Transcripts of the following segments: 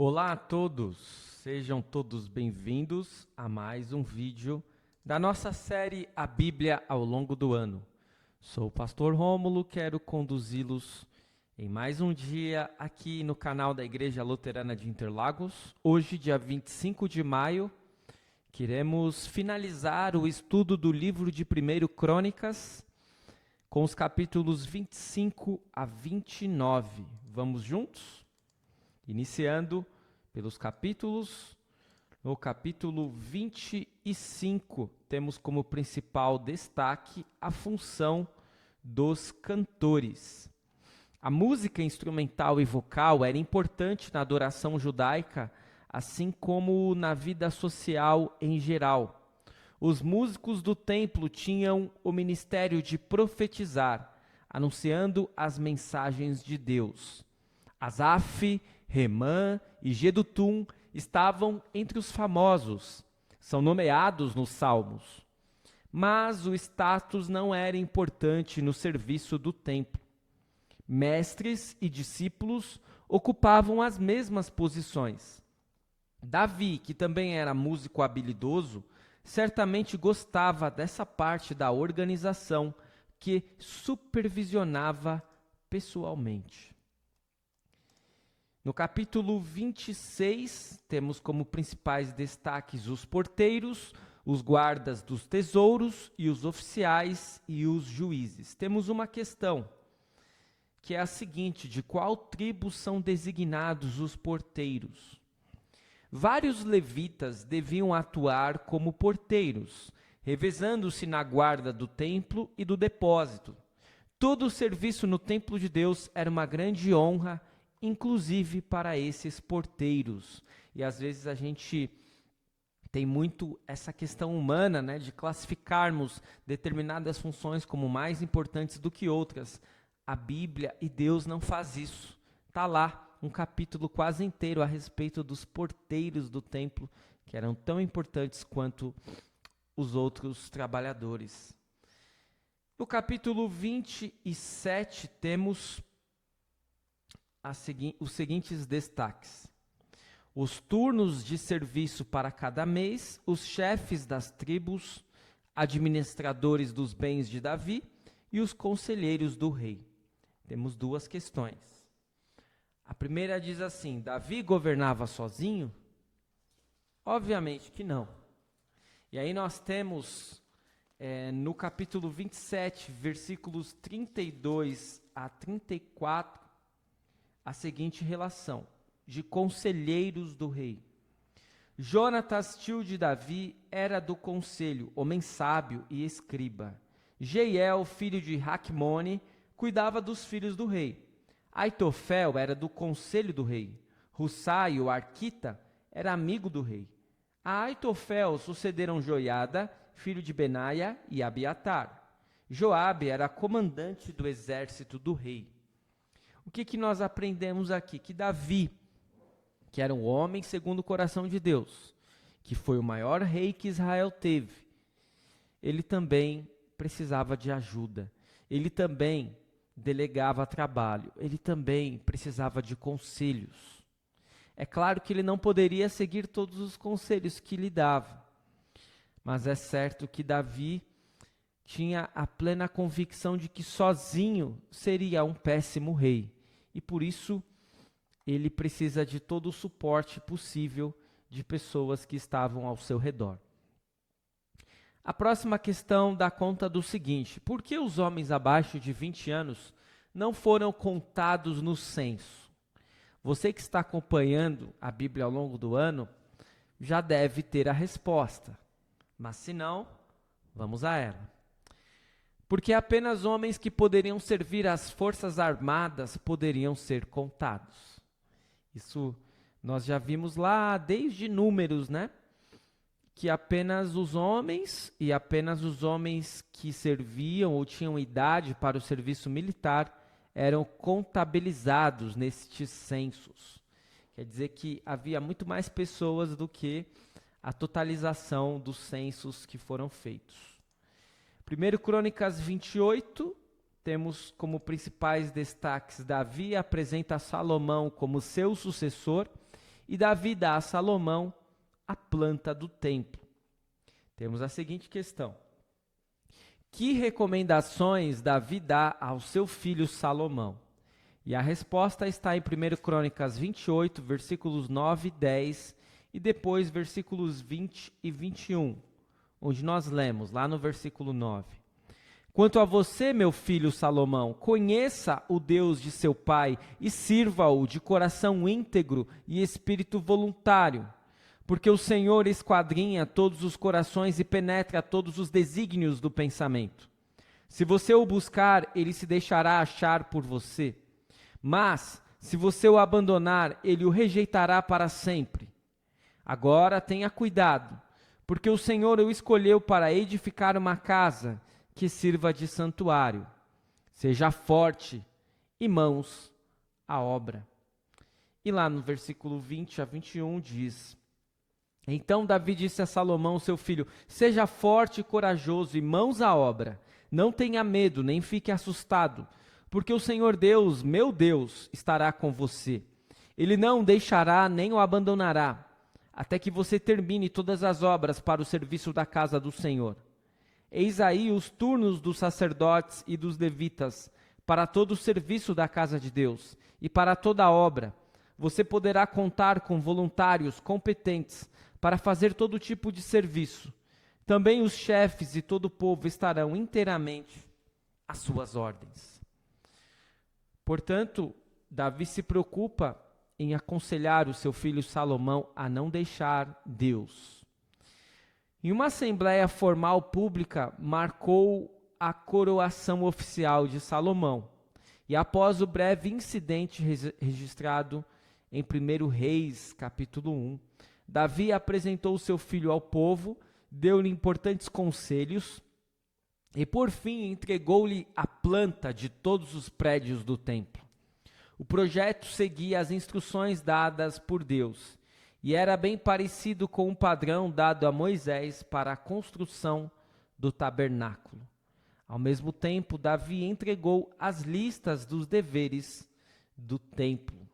Olá a todos, sejam todos bem-vindos a mais um vídeo da nossa série A Bíblia ao longo do ano. Sou o pastor Rômulo, quero conduzi-los em mais um dia aqui no canal da Igreja Luterana de Interlagos. Hoje, dia 25 de maio, queremos finalizar o estudo do livro de 1 Crônicas com os capítulos 25 a 29. Vamos juntos? Iniciando pelos capítulos, no capítulo 25, temos como principal destaque a função dos cantores. A música instrumental e vocal era importante na adoração judaica, assim como na vida social em geral. Os músicos do templo tinham o ministério de profetizar, anunciando as mensagens de Deus. Asaf, Remã e Jedutum estavam entre os famosos, são nomeados nos Salmos. Mas o status não era importante no serviço do templo. Mestres e discípulos ocupavam as mesmas posições. Davi, que também era músico habilidoso, certamente gostava dessa parte da organização que supervisionava pessoalmente. No capítulo 26, temos como principais destaques os porteiros, os guardas dos tesouros e os oficiais e os juízes. Temos uma questão, que é a seguinte: de qual tribo são designados os porteiros? Vários levitas deviam atuar como porteiros, revezando-se na guarda do templo e do depósito. Todo o serviço no templo de Deus era uma grande honra, inclusive para esses porteiros. E às vezes a gente tem muito essa questão humana, né, de classificarmos determinadas funções como mais importantes do que outras. A Bíblia e Deus não faz isso. Está lá um capítulo quase inteiro a respeito dos porteiros do templo, que eram tão importantes quanto os outros trabalhadores. No capítulo 27 temos os seguintes destaques: os turnos de serviço para cada mês, os chefes das tribos, administradores dos bens de Davi e os conselheiros do rei. Temos duas questões. A primeira diz assim: Davi governava sozinho? Obviamente que não. E aí nós temos no capítulo 27, versículos 32 a 34, a seguinte relação de conselheiros do rei. Jonatas, tio de Davi, era do conselho, homem sábio e escriba. Jeiel, filho de Raquimone, cuidava dos filhos do rei. Aitofel era do conselho do rei. Hussai, o arquita, era amigo do rei. A Aitofel sucederam Joiada, filho de Benaia, e Abiatar. Joabe era comandante do exército do rei. O que nós aprendemos aqui? Que Davi, que era um homem segundo o coração de Deus, que foi o maior rei que Israel teve, ele também precisava de ajuda, ele também delegava trabalho, ele também precisava de conselhos. É claro que ele não poderia seguir todos os conselhos que lhe dava, mas é certo que Davi tinha a plena convicção de que sozinho seria um péssimo rei. E por isso ele precisa de todo o suporte possível de pessoas que estavam ao seu redor. A próxima questão dá conta do seguinte: por que os homens abaixo de 20 anos não foram contados no censo? Você que está acompanhando a Bíblia ao longo do ano já deve ter a resposta, mas se não, vamos a ela. Porque apenas homens que poderiam servir às forças armadas poderiam ser contados. Isso nós já vimos lá desde Números, né? Que apenas os homens e apenas os homens que serviam ou tinham idade para o serviço militar eram contabilizados nestes censos. Quer dizer que havia muito mais pessoas do que a totalização dos censos que foram feitos. 1 Crônicas 28, temos como principais destaques: Davi apresenta Salomão como seu sucessor e Davi dá a Salomão a planta do templo. Temos a seguinte questão: que recomendações Davi dá ao seu filho Salomão? E a resposta está em 1 Crônicas 28, versículos 9 e 10, e depois versículos 20 e 21, onde nós lemos, lá no versículo 9. Quanto a você, meu filho Salomão, conheça o Deus de seu pai e sirva-o de coração íntegro e espírito voluntário, porque o Senhor esquadrinha todos os corações e penetra todos os desígnios do pensamento. Se você o buscar, ele se deixará achar por você. Mas, se você o abandonar, ele o rejeitará para sempre. Agora tenha cuidado, porque o Senhor o escolheu para edificar uma casa que sirva de santuário. Seja forte e mãos à obra. E lá no versículo 20 a 21 diz: Então Davi disse a Salomão, seu filho: Seja forte e corajoso e mãos à obra. Não tenha medo, nem fique assustado, porque o Senhor Deus, meu Deus, estará com você. Ele não o deixará nem o abandonará, até que você termine todas as obras para o serviço da casa do Senhor. Eis aí os turnos dos sacerdotes e dos levitas, para todo o serviço da casa de Deus, e para toda a obra. Você poderá contar com voluntários competentes para fazer todo tipo de serviço. Também os chefes e todo o povo estarão inteiramente às suas ordens. Portanto, Davi se preocupa em aconselhar o seu filho Salomão a não deixar Deus. Em uma assembleia formal pública, marcou a coroação oficial de Salomão. E após o breve incidente registrado em 1 Reis, capítulo 1, Davi apresentou seu filho ao povo, deu-lhe importantes conselhos e, por fim, entregou-lhe a planta de todos os prédios do templo. O projeto seguia as instruções dadas por Deus e era bem parecido com o padrão dado a Moisés para a construção do tabernáculo. Ao mesmo tempo, Davi entregou as listas dos deveres do templo.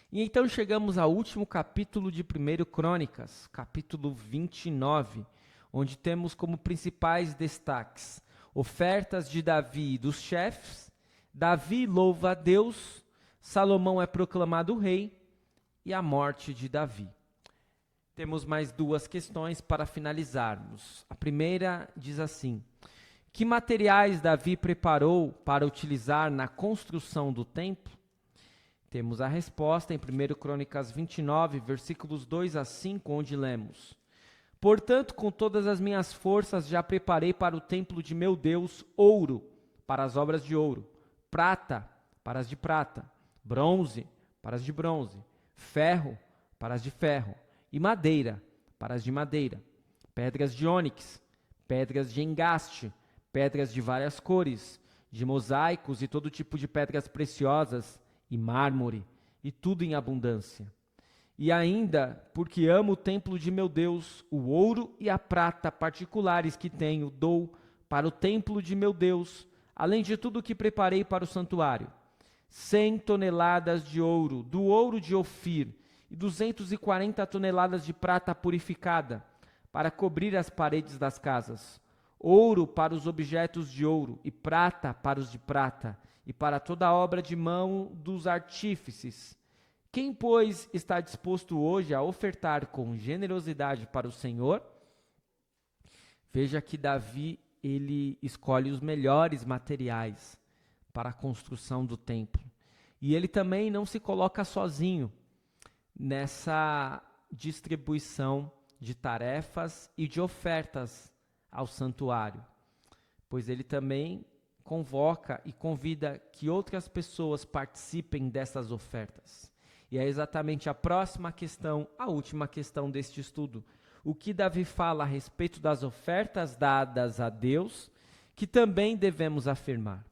E então chegamos ao último capítulo de 1 Crônicas, capítulo 29, onde temos como principais destaques ofertas de Davi e dos chefes. Davi louva a Deus, Salomão é proclamado rei e a morte de Davi. Temos mais duas questões para finalizarmos. A primeira diz assim: que materiais Davi preparou para utilizar na construção do templo? Temos a resposta em 1 Crônicas 29, versículos 2 a 5, onde lemos: Portanto, com todas as minhas forças já preparei para o templo de meu Deus ouro, para as obras de ouro, prata, para as de prata, bronze, para as de bronze, ferro, para as de ferro, e madeira, para as de madeira, pedras de ônix, pedras de engaste, pedras de várias cores, de mosaicos e todo tipo de pedras preciosas, e mármore, e tudo em abundância. E ainda, porque amo o templo de meu Deus, o ouro e a prata particulares que tenho, dou para o templo de meu Deus, além de tudo que preparei para o santuário. 100 toneladas de ouro, do ouro de Ofir, e 240 toneladas de prata purificada, para cobrir as paredes das casas. Ouro para os objetos de ouro, e prata para os de prata, e para toda a obra de mão dos artífices. Quem, pois, está disposto hoje a ofertar com generosidade para o Senhor? Veja que Davi, ele escolhe os melhores materiais para a construção do templo. E ele também não se coloca sozinho nessa distribuição de tarefas e de ofertas ao santuário, pois ele também convoca e convida que outras pessoas participem dessas ofertas. E é exatamente a próxima questão, a última questão deste estudo. O que Davi fala a respeito das ofertas dadas a Deus, que também devemos afirmar.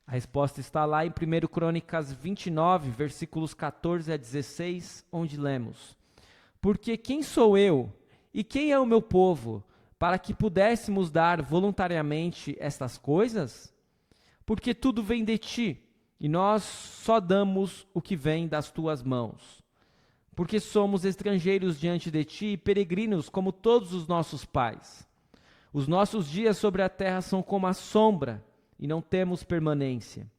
A resposta está lá em 1 Crônicas 29, versículos 14 a 16, onde lemos: Porque quem sou eu e quem é o meu povo, para que pudéssemos dar voluntariamente estas coisas? Porque tudo vem de ti, e nós só damos o que vem das tuas mãos. porque somos estrangeiros diante de ti e peregrinos como todos os nossos pais. Os nossos dias sobre a terra são como a sombra e não temos permanência.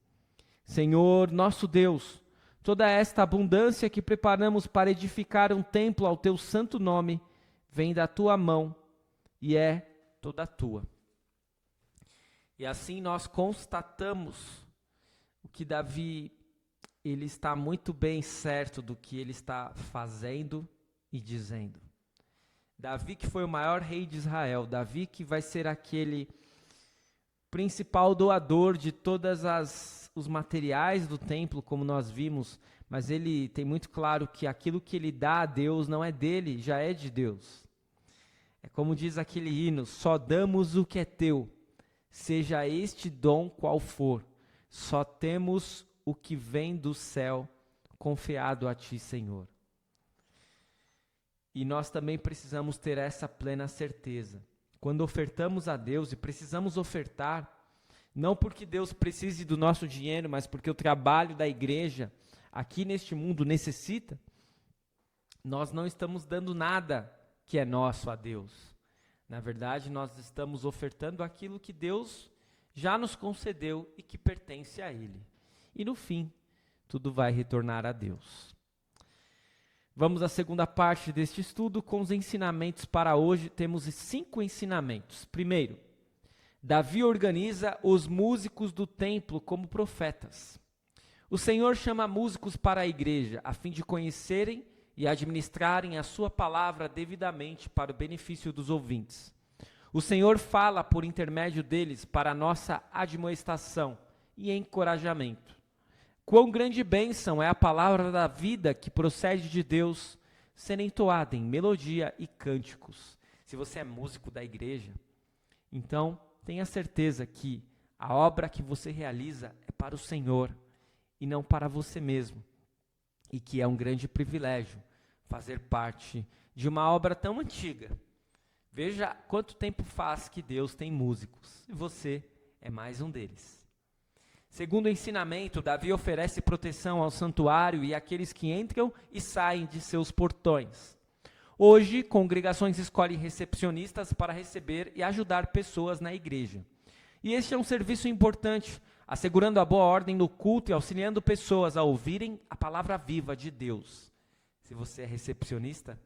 Senhor, nosso Deus, toda esta abundância que preparamos para edificar um templo ao teu santo nome vem da tua mão e é toda tua. E assim nós constatamos o que Davi, ele está muito bem certo do que ele está fazendo e dizendo. Davi que foi o maior rei de Israel, Davi que vai ser aquele principal doador de todas os materiais do templo, como nós vimos, mas ele tem muito claro que aquilo que ele dá a Deus não é dele, já é de Deus. É como diz aquele hino, só damos o que é teu, seja este dom qual for, só temos o que vem do céu, confiado a ti, Senhor. E nós também precisamos ter essa plena certeza. Quando ofertamos a Deus, e precisamos ofertar, não porque Deus precise do nosso dinheiro, mas porque o trabalho da igreja aqui neste mundo necessita, nós não estamos dando nada que é nosso a Deus. Na verdade, nós estamos ofertando aquilo que Deus já nos concedeu e que pertence a Ele. E no fim, tudo vai retornar a Deus. Vamos à segunda parte deste estudo com os ensinamentos para hoje. Temos 5 ensinamentos. Primeiro, Davi organiza os músicos do templo como profetas. O Senhor chama músicos para a igreja, a fim de conhecerem e administrarem a sua palavra devidamente para o benefício dos ouvintes. O Senhor fala por intermédio deles para a nossa admoestação e encorajamento. Quão grande bênção é a palavra da vida que procede de Deus, sendo entoada em melodia e cânticos. Se você é músico da igreja, então tenha certeza que a obra que você realiza é para o Senhor e não para você mesmo. E que é um grande privilégio fazer parte de uma obra tão antiga. Veja quanto tempo faz que Deus tem músicos, e você é mais um deles. Segundo o ensinamento, Davi oferece proteção ao santuário e àqueles que entram e saem de seus portões. Hoje, congregações escolhem recepcionistas para receber e ajudar pessoas na igreja. E este é um serviço importante, assegurando a boa ordem no culto e auxiliando pessoas a ouvirem a palavra viva de Deus. Se você é recepcionista,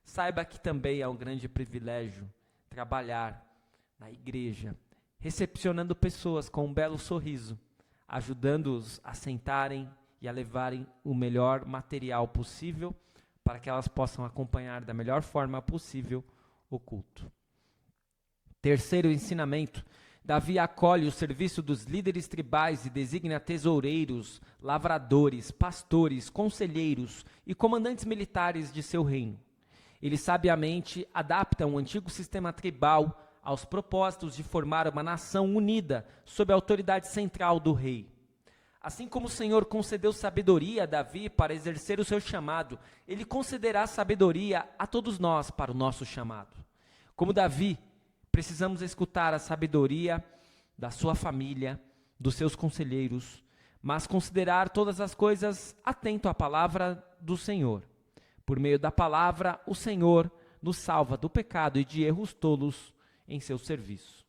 saiba que também é um grande privilégio trabalhar na igreja, recepcionando pessoas com um belo sorriso, ajudando-os a sentarem e a levarem o melhor material possível para que elas possam acompanhar da melhor forma possível o culto. Terceiro ensinamento, Davi acolhe o serviço dos líderes tribais e designa tesoureiros, lavradores, pastores, conselheiros e comandantes militares de seu reino. Ele sabiamente adapta um antigo sistema tribal aos propósitos de formar uma nação unida sob a autoridade central do rei. Assim como o Senhor concedeu sabedoria a Davi para exercer o seu chamado, ele concederá sabedoria a todos nós para o nosso chamado. Como Davi, precisamos escutar a sabedoria da sua família, dos seus conselheiros, mas considerar todas as coisas atento à palavra do Senhor. Por meio da palavra, o Senhor nos salva do pecado e de erros tolos em seu serviço.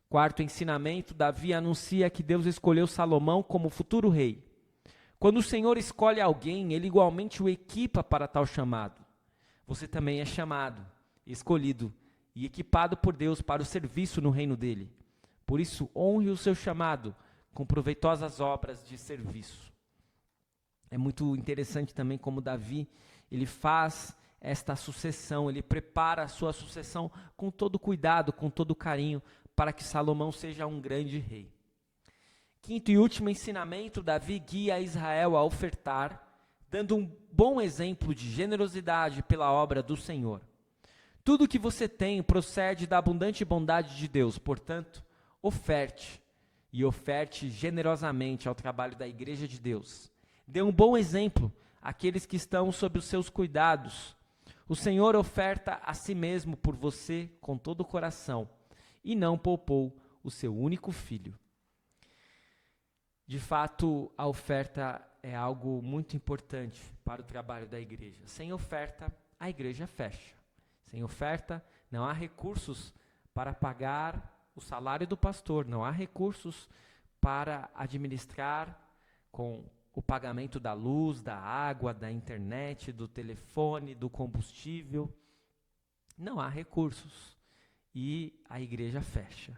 Quarto ensinamento, Davi anuncia que Deus escolheu Salomão como futuro rei. Quando o Senhor escolhe alguém, ele igualmente o equipa para tal chamado. Você também é chamado, escolhido e equipado por Deus para o serviço no reino dele. Por isso, honre o seu chamado com proveitosas obras de serviço. É muito interessante também como Davi, ele faz esta sucessão, ele prepara a sua sucessão com todo cuidado, com todo carinho, para que Salomão seja um grande rei. Quinto e último ensinamento, Davi guia Israel a ofertar, dando um bom exemplo de generosidade pela obra do Senhor. Tudo que você tem procede da abundante bondade de Deus, portanto, oferte, e oferte generosamente ao trabalho da igreja de Deus. Dê um bom exemplo àqueles que estão sob os seus cuidados. O Senhor oferta a si mesmo por você com todo o coração, e não poupou o seu único filho. De fato, a oferta é algo muito importante para o trabalho da igreja. Sem oferta, a igreja fecha. Sem oferta, não há recursos para pagar o salário do pastor, não há recursos para administrar com o pagamento da luz, da água, da internet, do telefone, do combustível. Não há recursos e a igreja fecha.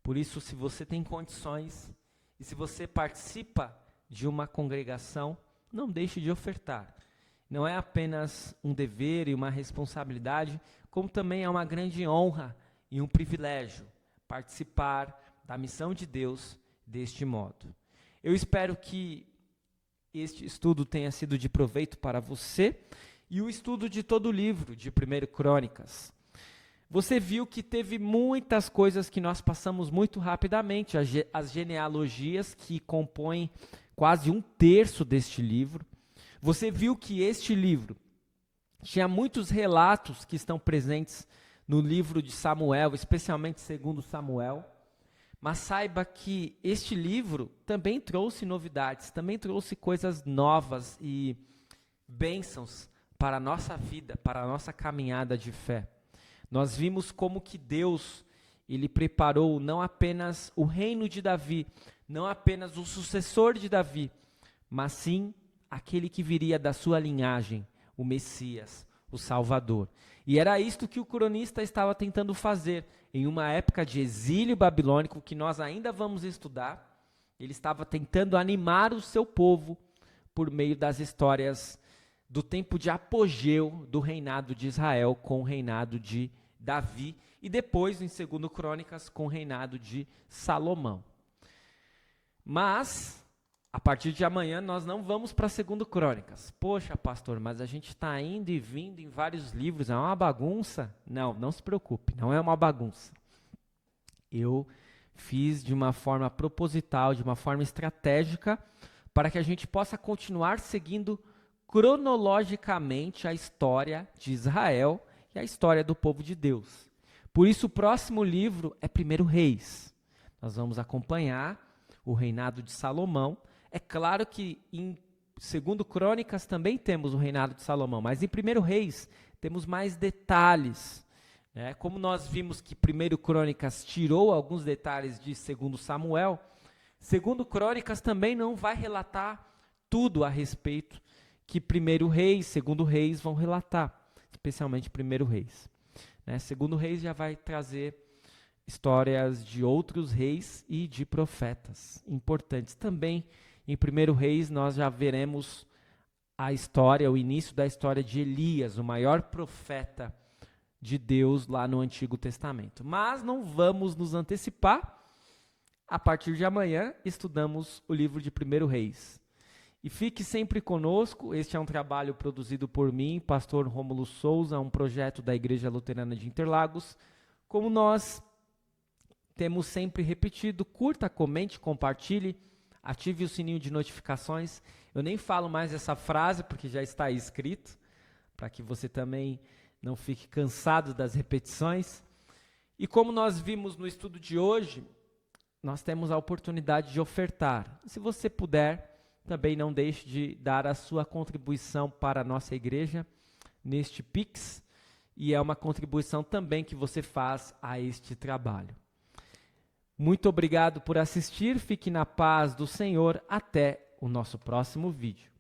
Por isso, se você tem condições e se você participa de uma congregação, não deixe de ofertar. Não é apenas um dever e uma responsabilidade, como também é uma grande honra e um privilégio participar da missão de Deus deste modo. Eu espero que este estudo tenha sido de proveito para você e o estudo de todo o livro de 1 Crônicas. Você viu que teve muitas coisas que nós passamos muito rapidamente, as genealogias que compõem quase 1/3 deste livro. Você viu que este livro tinha muitos relatos que estão presentes no livro de Samuel, especialmente 2 Samuel. Mas saiba que este livro também trouxe novidades, também trouxe coisas novas e bênçãos para a nossa vida, para a nossa caminhada de fé. Nós vimos como que Deus, ele preparou não apenas o reino de Davi, não apenas o sucessor de Davi, mas sim aquele que viria da sua linhagem, o Messias, o Salvador. E era isto que o cronista estava tentando fazer em uma época de exílio babilônico que nós ainda vamos estudar. Ele estava tentando animar o seu povo por meio das histórias do tempo de apogeu do reinado de Israel com o reinado de Davi e depois, em 2 Crônicas, com o reinado de Salomão. Mas, a partir de amanhã, nós não vamos para 2 Crônicas. Poxa, pastor, mas a gente está indo e vindo em vários livros, é uma bagunça? Não se preocupe, não é uma bagunça. Eu fiz de uma forma proposital, de uma forma estratégica, para que a gente possa continuar seguindo cronologicamente a história de Israel e a história do povo de Deus. Por isso, o próximo livro é 1 Reis. Nós vamos acompanhar o reinado de Salomão. É claro que em 2 Crônicas também temos o reinado de Salomão, mas em 1 Reis temos mais detalhes. Né? Como nós vimos que 1 Crônicas tirou alguns detalhes de 2 Samuel, 2 Crônicas também não vai relatar tudo a respeito que 1 Reis, 2 Reis vão relatar, especialmente 1 Reis. Né? 2 Reis já vai trazer histórias de outros reis e de profetas importantes. Também em 1 Reis nós já veremos a história, o início da história de Elias, o maior profeta de Deus lá no Antigo Testamento. Mas não vamos nos antecipar. A partir de amanhã estudamos o livro de 1 Reis. E fique sempre conosco, este é um trabalho produzido por mim, pastor Rômulo Souza, um projeto da Igreja Luterana de Interlagos. Como nós temos sempre repetido, curta, comente, compartilhe, ative o sininho de notificações. Eu nem falo mais essa frase, porque já está aí escrito, para que você também não fique cansado das repetições. E como nós vimos no estudo de hoje, nós temos a oportunidade de ofertar. Se você puder, também não deixe de dar a sua contribuição para a nossa igreja neste Pix, e é uma contribuição também que você faz a este trabalho. Muito obrigado por assistir, fique na paz do Senhor, até o nosso próximo vídeo.